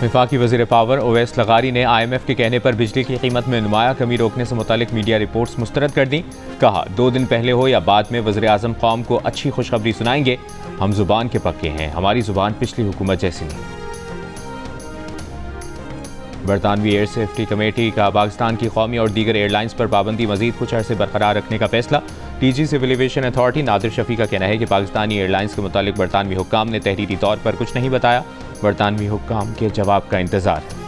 वफाकी वज़ीर power Owais लगारी ने IMF के कहने पर बिजली की कीमत में नुमाया कमी रोकने से मुतालिक मीडिया रिपोर्ट्स मुस्तरद कर दी। कहा 2 दिन पहले हो या बाद में वज़ीर आज़म कौम को अच्छी खुशखबरी सुनाएंगे। हम जुबान के पक्के हैं, हमारी जुबान पिछली हुकूमत जैसी नहीं। बरतानवी एयर सेफ्टी कमेटी का पाकिस्तान की कौमी और दीगर एयरलाइंस पर पाबंदी मजीद कुछ अरसे बरकरार रखने का फैसला। DG civil aviation authority Nadir Shafi का कहना है कि पाकिस्तानी एयरलाइंस के मुतालिक बरतानवी हुक्काम ने तहरीरी तौर पर कुछ नहीं बताया। बरतानवी हुक्काम के जवाब का इंतजार है।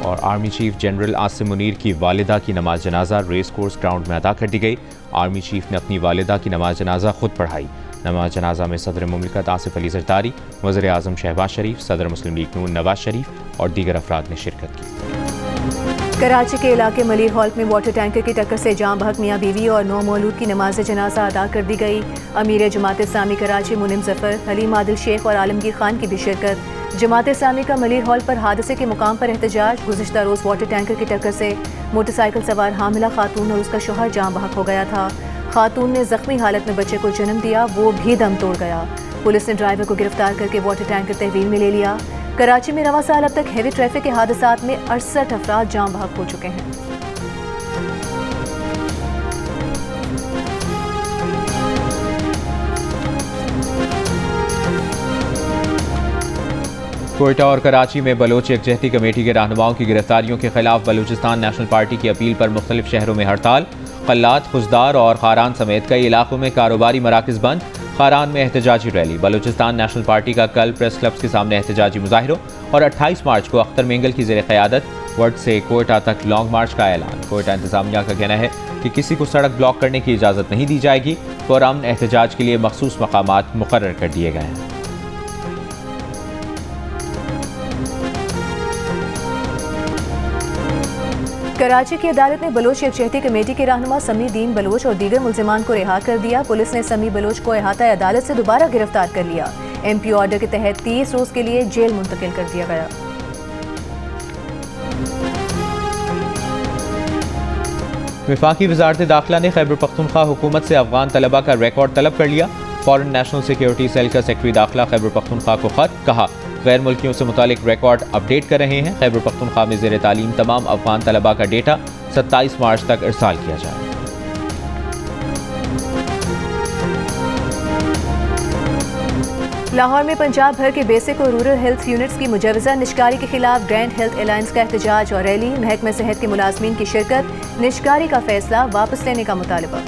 और army chief general Asim Munir की वालिदा की नमाज जनाजा रेस कोर्स ग्राउंड में अदा कर दी गई। आर्मी चीफ ने अपनी वालिदा की नमाज जनाजा खुद पढ़ाई। नमाज जनाजा में सदर मुमलिकत आसिफ अली जरदारी, वज़ीर आज़म शहबाज शरीफ, सदर मुस्लिम लीग नून नवाज शरीफ और दीगर अफराद ने शिरकत की। कराची के इलाके मलिर हॉल में वाटर टैंकर की टक्कर से जाम बहक मियाँ बीवी और 9 मौलूद की नमाज जनाजा अदा कर दी गई। अमीर जमात इस्लामी कराची मुनिम जफर, हलीम आदिल शेख और आलमगीर खान की भी शिरकत। जमात इस्लामी का मलिर हॉल पर हादसे के मुकाम पर एहतजाज। गुज़िश्ता रोज़ वाटर टैंकर की टक्कर से मोटरसाइकिल सवार हामिला खातून और उसका शौहर जाम बहक हो गया था। खातून ने जख्मी हालत में बच्चे को जन्म दिया, वो भी दम तोड़ गया। पुलिस ने ड्राइवर को गिरफ्तार करके वाटर टैंकर तहवील में ले लिया। कराची में रवां साल अब तक हैवी ट्रैफिक के हादसात में 68 अफराद जाम बहक हो चुके हैं। कोयटा और कराची में बलोच यकजहती कमेटी के रहनुमाओं की गिरफ्तारियों के खिलाफ बलूचिस्तान नेशनल पार्टी की अपील पर मुख्तलिफ शहरों में हड़ताल। कल्लात, खुजदार और खारान समेत कई इलाकों में कारोबारी मराकज़ बंद। खारान में एहतजाजी रैली। बलूचिस्तान नेशनल पार्टी का कल प्रेस क्लब्स के सामने एहतजाजी मुजाहिरों और 28 मार्च को अख्तर मेंगल की ज़ेर क़यादत वर्ड से कोयटा तक लॉन्ग मार्च का ऐलान। कोयटा इंतजामिया का कहना है कि किसी को सड़क ब्लॉक करने की इजाज़त नहीं दी जाएगी। पुरअमन एहतजाज के लिए मखसूस मकामात मुकर्रर कर दिए गए हैं। कराची की अदालत ने बलोच यकजहती कमेटी के रहनुमा समी दीन बलोच और दीगर मुल्जिमान को रिहा कर दिया। पुलिस ने समी बलोच को अहाता अदालत से दोबारा गिरफ्तार कर लिया। MP ऑर्डर के तहत 30 रोज के लिए जेल मुंतकिल कर दिया गया। वफाकी वज़ारत दाखिला ने खैबर पख्तूनख्वा हुकूमत से अफगान तलबा का रिकॉर्ड तलब कर लिया। फॉरेन नेशनल सिक्योरिटी सेल का सेक्रेटरी दाखिला खैबर पख्तूनख्वा को खत। कहा गैर मुल्कियों से मुतालिक रिकॉर्ड अपडेट कर रहे हैं। खैबर पख्तूनख्वा में ज़ेर तालीम तमाम अफगान तलबा का डेटा 27 मार्च तक इरसाल किया जाए। लाहौर में पंजाब भर के बेसिक और रूरल हेल्थ यूनिट्स की मुजवजा निष्कारी के खिलाफ ग्रैंड हेल्थ अलायंस का एहतजाज और रैली। महकमा सेहत के मुलाजमीन की शिरकत। निष्कारी का फैसला वापस लेने का मुतालबा।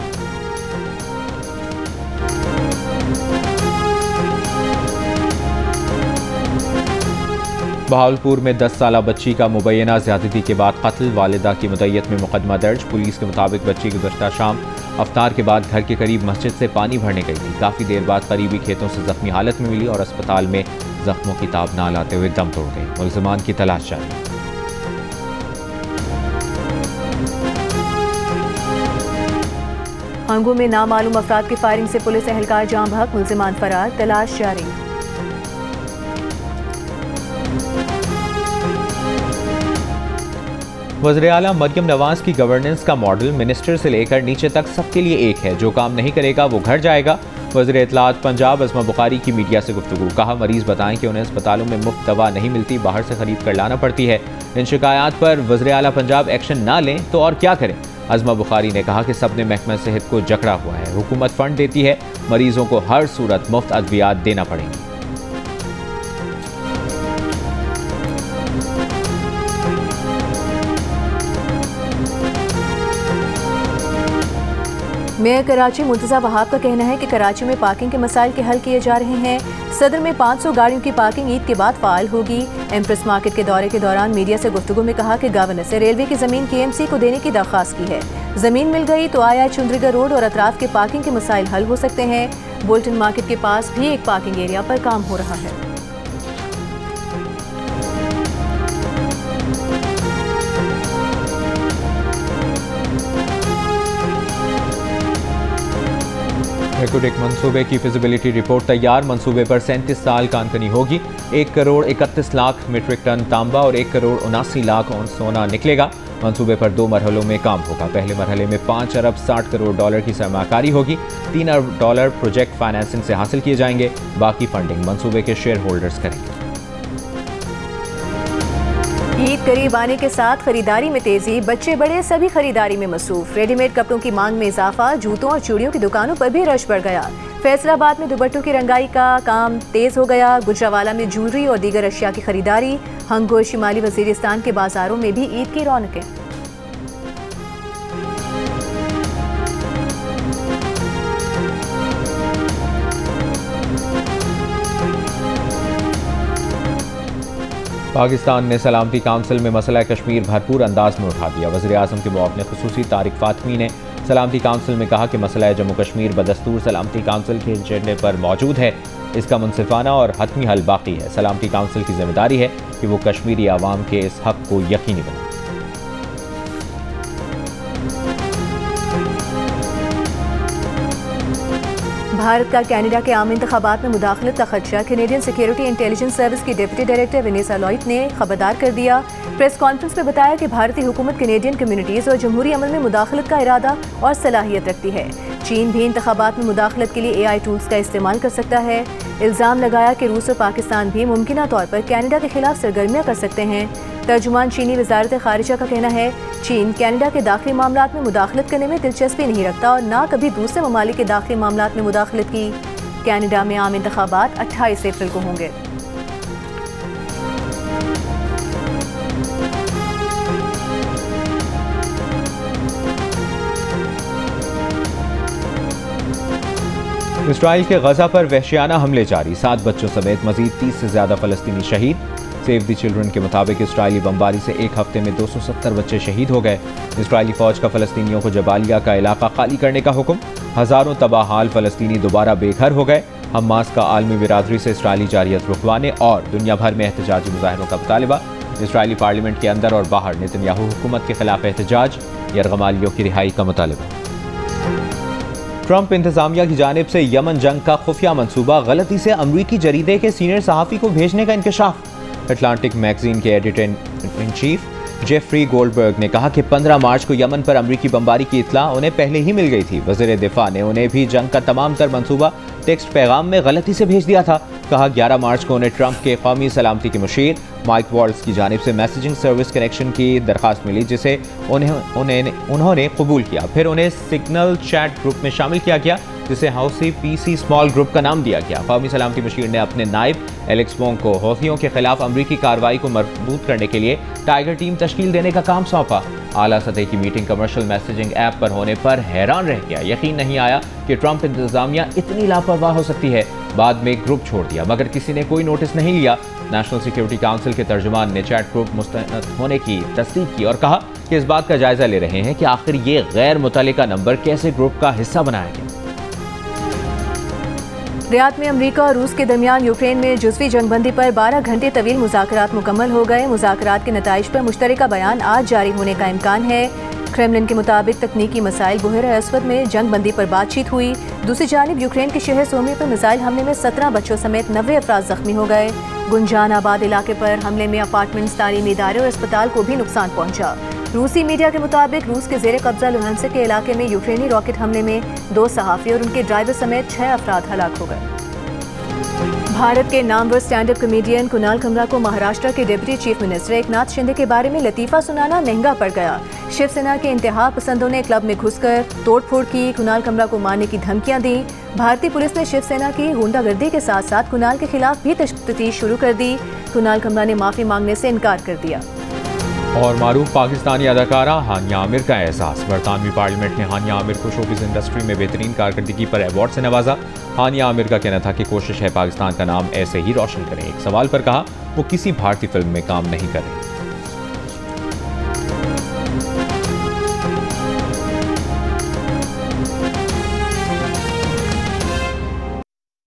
बहावलपुर में 10 साला बच्ची का मुबैना ज्यादती के बाद कत्ल। वालिदा की मुद्दत में मुकदमा दर्ज। पुलिस के मुताबिक बच्ची गुज़श्ता शाम अफ्तार के बाद घर के करीब मस्जिद से पानी भरने गई थी। काफ़ी देर बाद करीबी खेतों से जख्मी हालत में मिली और अस्पताल में जख्मों की ताब ना लाते हुए दम तोड़ गई। मुल्ज़िमान की तलाश जारी। हंगू में नामालूम अफराद की फायरिंग से पुलिस एहलकार जाम बहक। मुल्ज़िमान फरार, तलाश जारी। वज़ीर आला मरियम नवाज की गवर्नेंस का मॉडल मिनिस्टर से लेकर नीचे तक सबके लिए एक है। जो काम नहीं करेगा वो घर जाएगा। वज़ीर इत्तलात पंजाब अज़मा बुखारी की मीडिया से गुफ्तगू। कहा मरीज बताएं कि उन्हें अस्पतालों में मुफ्त दवा नहीं मिलती, बाहर से खरीद कर लाना पड़ती है। इन शिकायत पर वज़ीर आला पंजाब एक्शन ना लें तो और क्या करें। अज़मा बुखारी ने कहा कि सबने महकमा सेहत को जकड़ा हुआ है। हुकूमत फंड देती है, मरीजों को हर सूरत मुफ्त अद्वियात देना पड़ेंगी। मेयर कराची मुर्तज़ा वहाब का कहना है कि कराची में पार्किंग के मसाइल के हल किए जा रहे हैं। सदर में 500 गाड़ियों की पार्किंग ईद के बाद फाल होगी। एम्प्रेस मार्केट के दौरे के दौरान मीडिया से गुफ्तगू में कहा कि गवर्नर से रेलवे की जमीन KMC को देने की दरख्वास्त की है। जमीन मिल गई तो आया चुंद्रीगढ़ रोड और अतराफ के पार्किंग के मसाइल हल हो सकते हैं। बुल्टन मार्केट के पास भी एक पार्किंग एरिया पर काम हो रहा है। एक्विडेक्ट मंसूबे की फिजिबिलिटी रिपोर्ट तैयार। मंसूबे पर 37 साल कानकनी होगी। 1 करोड़ 31 लाख मीट्रिक टन तांबा और 1 करोड़ 79 लाख औन सोना निकलेगा। मंसूबे पर 2 मरहलों में काम होगा। पहले मरहले में 5 अरब 60 करोड़ डॉलर की सरमाकारी होगी। 3 अरब डॉलर प्रोजेक्ट फाइनेंसिंग से हासिल किए जाएंगे। बाकी फंडिंग मंसूबे के शेयर होल्डर्स करेंगे। ईद करीब आने के साथ खरीदारी में तेजी, बच्चे बड़े सभी खरीदारी में मसरूफ। रेडीमेड कपड़ों की मांग में इजाफा, जूतों और चूड़ियों की दुकानों पर भी रश बढ़ गया। फैसलाबाद में दुपट्टों की रंगाई का काम तेज हो गया। गुजरावाला में ज्वेलरी और दीगर अशिया की खरीदारी। हंगोर शिमाली वजीरिस्तान के बाजारों में भी ईद की रौनकें। पाकिस्तान ने सलामती काउंसिल में मसला कश्मीर भरपूर अंदाज में उठा दिया। वज़ीर-ए-आज़म के मुआविन खुसूसी तारिक फातमी ने सलामती काउंसिल में कहा कि मसला जम्मू कश्मीर बदस्तूर सलामती काउंसिल के एजेंडे पर मौजूद है। इसका मुनसिफाना और हतमी हल बाकी है। सलामती काउंसिल की जिम्मेदारी है कि वो कश्मीरी आवाम के इस हक को यकीनी बनाए। भारत का कनाडा के आम इंतखाबात में मुदाखलत का खदशा। कैनेडियन सिक्योरिटी इंटेलिजेंस सर्विस की डिप्टी डायरेक्टर वेनेसा लॉयड ने खबरदार कर दिया। प्रेस कॉन्फ्रेंस में बताया कि भारतीय हुकूमत कैनेडियन कम्युनिटीज़ और जमहूरी अमल में मुदाखलत का इरादा और सलाहियत रखती है। चीन भी इंतखाबात में मुदाखलत के लिए AI टूल्स का इस्तेमाल कर सकता है। इल्ज़ाम लगाया कि रूस और पाकिस्तान भी मुमकिना तौर पर कनाडा के खिलाफ सरगर्मियाँ कर सकते हैं। तर्जुमान चीनी वजारत खारिजा का कहना है, चीन कनाडा के दाखिली मामलात में मुदाखलत करने में दिलचस्पी नहीं रखता और ना कभी दूसरे ममालिक के दाखिली मामलात में मुदाखलत की। कनाडा में आम इंतखाबात 28 अप्रैल को होंगे। इसराइल के गजा पर वहशियाना हमले जारी। 7 बच्चों समेत मजीद 30 से ज्यादा फलस्तीनी शहीद। सेव द चिल्ड्रन के मुताबिक इसराइली बमबारी से एक हफ्ते में 270 बच्चे शहीद हो गए। इसराइली फौज का फलस्तीनियों को जबालिया का इलाका खाली करने का हुक्म। हजारों तबाहाल फलस्तीनी दोबारा बेघर हो गए। हमास का आलमी बिरादरी से इसराइली जारियत रुकवाने और दुनिया भर में एहतजाजी मुजाहरों का मुतालबा। इसराइली पार्लियामेंट के अंदर और बाहर नेतन्याहू हुकूमत के खिलाफ एहतजाज। यरगमालियों की रिहाई का मुतालबा। ट्रंप इंतजामिया की जानिब से यमन जंग का खुफिया मंसूबा गलती से अमरीकी जरीदे के सीनियर सहाफ़ी को भेजने का इंकशाफ। अटलांटिक मैगजीन के editor in chief Jeffrey Goldberg ने कहा कि 15 मार्च को यमन पर अमरीकी बमबारी की इत्तला उन्हें पहले ही मिल गई थी। वज़ीर दिफा ने उन्हें भी जंग का तमाम तर मंसूबा टेक्स्ट पैगाम में गलती से भेज दिया था। कहा 11 मार्च को उन्हें ट्रंप के कौमी सलामती के मुशीर माइक वॉल्स की जानिब से मैसेजिंग सर्विस कनेक्शन की दरखास्त मिली, जिसे उन्होंने कबूल किया। फिर उन्हें सिग्नल चैट ग्रुप में शामिल किया गया, जिसे हाउसी PC स्मॉल ग्रुप का नाम दिया गया। कौमी सलामती मुशीर ने अपने नायब एलेक्स वोंग को हौथियों के खिलाफ अमरीकी कार्रवाई को मजबूत करने के लिए टाइगर टीम तश्कील देने का काम सौंपा। आला सतह की मीटिंग कमर्शियल मैसेजिंग ऐप पर होने पर हैरान रह गया। यकीन नहीं आया कि ट्रंप इंतजामिया इतनी लापरवाह हो सकती है। बाद में ग्रुप छोड़ दिया, मगर किसी ने कोई नोटिस नहीं लिया। नेशनल सिक्योरिटी काउंसिल के तर्जुमान ने चैट ग्रुप मुस्तनद होने की तस्दीक की और कहा कि इस बात का जायजा ले रहे हैं कि आखिर ये गैर मुतल्लिका नंबर कैसे ग्रुप का हिस्सा बनाया गया। रियाद में अमेरिका और रूस के दरमियान यूक्रेन में जुज़वी जंगबंदी पर 12 घंटे तवील मुज़ाकरात मुकम्मल हो गए। मुज़ाकरात के नताइज पर मुश्तरका बयान आज जारी होने का इम्कान है। क्रेमलिन के मुताबिक तकनीकी मसाइल बहर अस्वद में जंगबंदी पर बातचीत हुई। दूसरी जानिब यूक्रेन के शहर सोमी पर मिसाइल हमले में 17 बच्चों समेत 90 अफराद जख्मी हो गए। गुंजान आबाद इलाके पर हमले में अपार्टमेंट्स, तालीमी इदारे और अस्पताल को भी नुकसान पहुंचा। रूसी मीडिया के मुताबिक रूस के जेर कब्जा लुहांस्क के इलाके में यूक्रेनी रॉकेट हमले में 2 सहाफ़ी और उनके ड्राइवर समेत 6 अफराद हलाक हो गए। भारत के Namvar stand up comedian Kunal कमरा को महाराष्ट्र के deputy chief minister Eknath Shinde के बारे में लतीफ़ा सुनाना महंगा पड़ गया। शिवसेना के इंतहा पसंदों ने क्लब में घुसकर तोड़फोड़ की, कुणाल कमरा को मारने की धमकियां दी। भारतीय पुलिस ने शिवसेना की गुंडागर्दी के साथ साथ कुणाल के खिलाफ भी तफ्तीश शुरू कर दी। कुणाल कमरा ने माफ़ी मांगने से इनकार कर दिया। और मारूफ पाकिस्तानी अदाकारा हानिया आमिर का एहसास। बरतानवी पार्लियामेंट ने हानिया आमिर को शोबिज़ इंडस्ट्री में बेहतरीन कारकर्दगी पर अवार्ड से नवाजा। हानिया आमिर का कहना था कि कोशिश है पाकिस्तान का नाम ऐसे ही रोशन करें। एक सवाल पर कहा वो किसी भारतीय फिल्म में काम नहीं कर रही।